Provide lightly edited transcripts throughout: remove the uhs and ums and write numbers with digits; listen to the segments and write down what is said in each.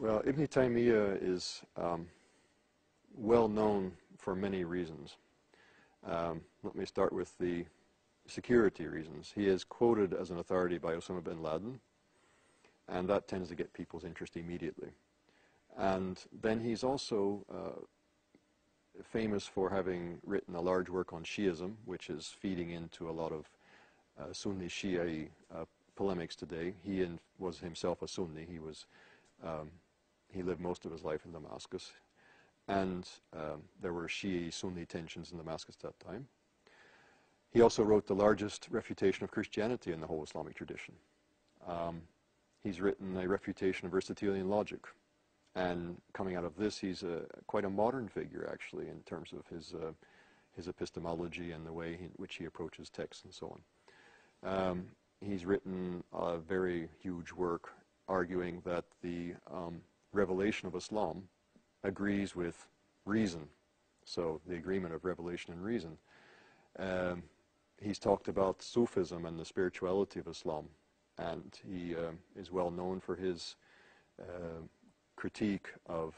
Well, Ibn Taymiyyah is well known for many reasons. Let me start with the security reasons. He is quoted as an authority by Osama bin Laden, and that tends to get people's interest immediately. And then he's also famous for having written a large work on Shiism, which is feeding into a lot of Sunni Shia polemics today. He was himself a Sunni. He lived most of his life in Damascus, and there were Shia-Sunni tensions in Damascus at that time. He also wrote the largest refutation of Christianity in the whole Islamic tradition. He's written a refutation of Aristotelian logic, and coming out of this, he's quite a modern figure, actually, in terms of his epistemology and the way in which he approaches texts and so on. He's written a very huge work arguing that the revelation of Islam agrees with reason, so the agreement of revelation and reason. He's talked about Sufism and the spirituality of Islam, and he is well known for his critique of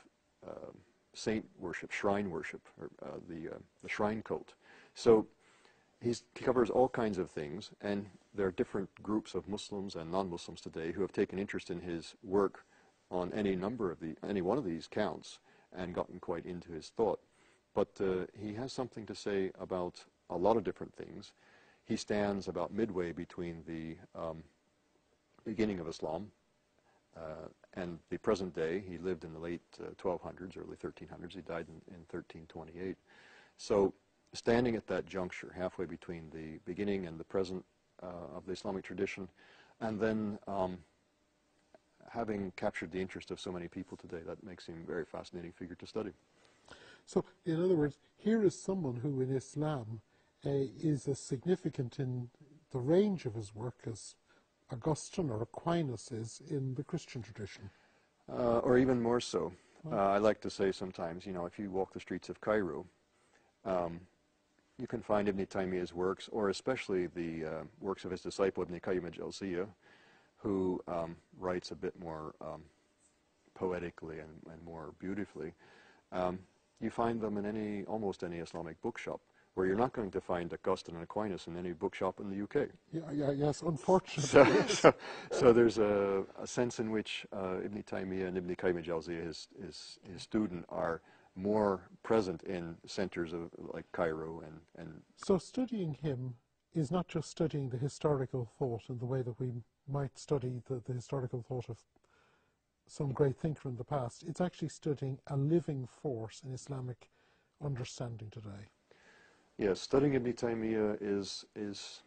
saint worship, shrine worship, or the shrine cult. So he covers all kinds of things, and there are different groups of Muslims and non-Muslims today who have taken interest in his work on any one of these counts and gotten quite into his thought. But he has something to say about a lot of different things. He stands about midway between the beginning of Islam and the present day. He lived in the late 1200s, early 1300s. He died in 1328. So standing at that juncture, halfway between the beginning and the present of the Islamic tradition, and then having captured the interest of so many people today, that makes him a very fascinating figure to study. So, in other words, here is someone who in Islam is as significant in the range of his work as Augustine or Aquinas is in the Christian tradition. Or even more so. I like to say sometimes, you know, if you walk the streets of Cairo, you can find Ibn Taymiyyah's works, or especially the works of his disciple Ibn Qayyim al-Jawziyya, who writes a bit more poetically and more beautifully. You find them in almost any Islamic bookshop, where you're not going to find Augustine and Aquinas in any bookshop in the UK. Yes, unfortunately. So there's a sense in which Ibn Taymiyyah and Ibn Qayyim al-Jawziyya, his student, are more present in centers of like Cairo and. So studying him is not just studying the historical thought in the way that we might study the historical thought of some great thinker in the past. It's actually studying a living force in Islamic understanding today. Yes, studying Ibn Taymiyyah is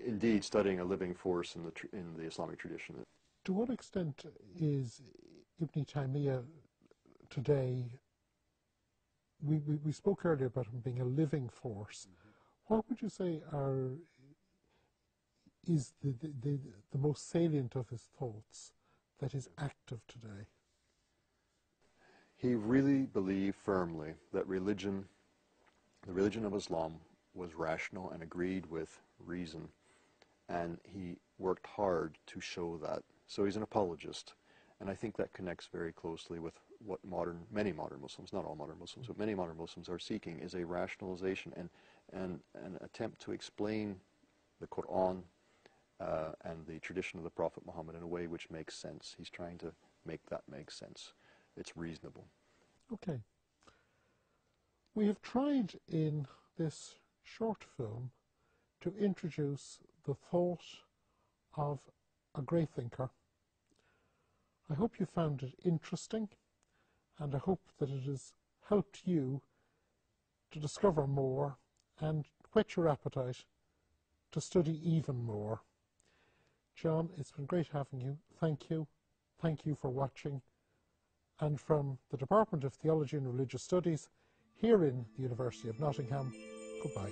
indeed studying a living force in the Islamic tradition. To what extent is Ibn Taymiyyah today? We spoke earlier about him being a living force. Mm-hmm. What would you say is the most salient of his thoughts that is active today? He really believed firmly that the religion of Islam was rational and agreed with reason, and he worked hard to show that. So he's an apologist, and I think that connects very closely with what many modern Muslims, not all modern Muslims, but many modern Muslims are seeking, is a rationalization and an attempt to explain the Quran and the tradition of the Prophet Muhammad in a way which makes sense. He's trying to make that make sense. It's reasonable. Okay. We have tried in this short film to introduce the thought of a great thinker. I hope you found it interesting, and I hope that it has helped you to discover more and whet your appetite to study even more. John, it's been great having you. Thank you. Thank you for watching. And from the Department of Theology and Religious Studies here in the University of Nottingham, goodbye.